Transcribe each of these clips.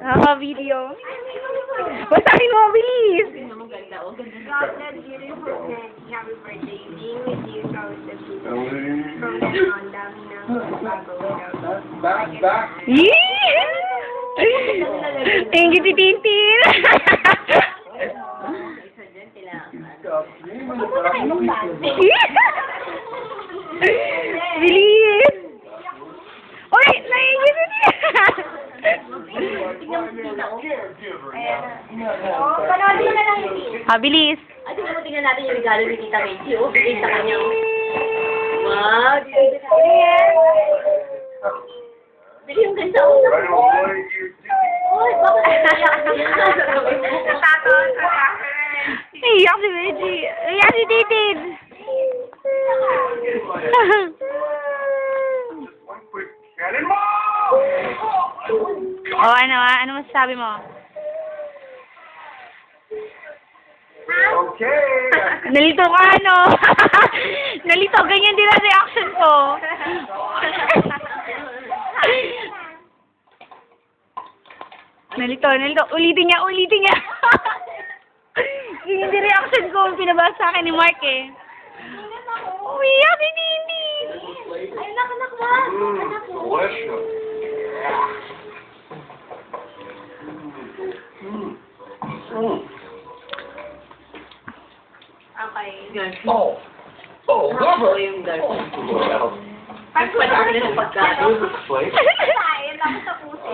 Video. Basahin mo, bilis! God bless beautiful Nancy. Happy birthday. Being with you throughout the season. From the on, dami ng bago daw. Thank you, Tintin! Bilis! Uy! Naingit na niya! Panoodin mo na lang yung Bilis! At tingnan natin yung regalo ni Tita Menchi. O, bigay sa kanya. Wow! Bili yung ganda. Uy, bakit naiyak ka? Iyak si Reggie. Iyak si Titin. Ano masasabi mo? Okay. Nalito ka, ano? Nalito, ganyan din ang reaction ko. Nalito. Ulitin niya. Ganyan din reaction ko, pinabasa sa akin ni Mark eh. Umiyak si Nini. Ay, anak ba? Delicious. Okay. Oh, Ako lover. yung girlfriend. Well, Pagpala ko ng pagkain. plate. Ayun lang sa puso.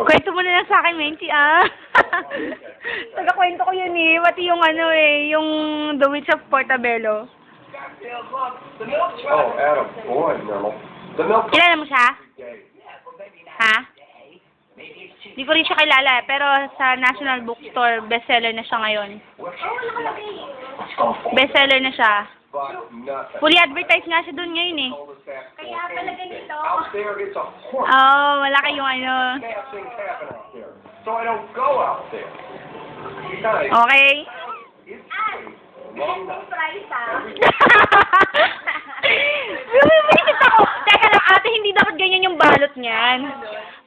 Kwento mo na lang sa akin, Menchi, ah. Taga-kwento ko yun eh. Pati yung yung The Witch of Portobello. Oh, Adam, boy, no. The milk. Kilala mo siya? Ha? Hindi ko rin siya kilala eh, pero sa National Bookstore, bestseller na siya ngayon. Bestseller na siya. But nothing. Fully advertised nga siya doon ngayon eh. Kaya pala ganito. Out there, it's a horse Oh, wala kayong dancing cabin out there. So I don't go out there. Besides, Okay? it's free. Long night. Surprise ah. Bumibisit ako. Teka lang, ate, hindi dapat ganyan yung balot niyan.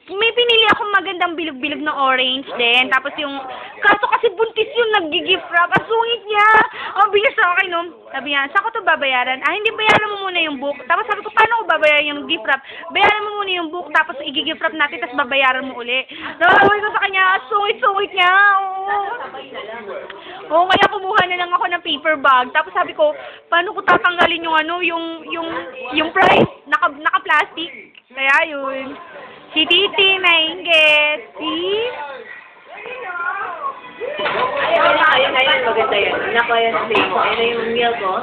May pinili akong magandang bilog-bilog na orange din. Tapos yung, kaso kasi buntis yung nag-gift wrap. Ang sungit niya. Ang bilis sa akin, no? Sabi niya, saan ko ito babayaran? Hindi, bayaran mo muna yung book. Tapos sabi ko, paano ko babayaran yung gift wrap? Bayaran mo muna yung book, tapos i-gift wrap natin, tapos babayaran mo uli. Sabi ko sa kanya, sungit-sungit niya. Oo, kaya kumuha na lang ako ng paper bag. Tapos sabi ko, paano ko tatanggalin yung yung price? Naka-plastic. Kaya yun. Si Titi, nainggit. See? Ayun, maganda yan. Anak ko yan sa mo. Ayun na yung meal ko.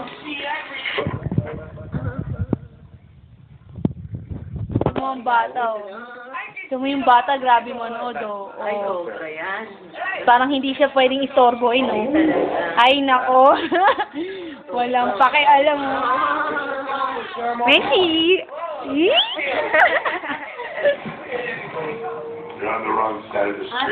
Ito mo ang bata, oh. Ito mo yung bata, grabe manood, oh. Ay, sobra yan. Parang hindi siya pwedeng istorbo, no? Ay, nako. Walang pakialam, oh. Messi! You're on the wrong side of the street.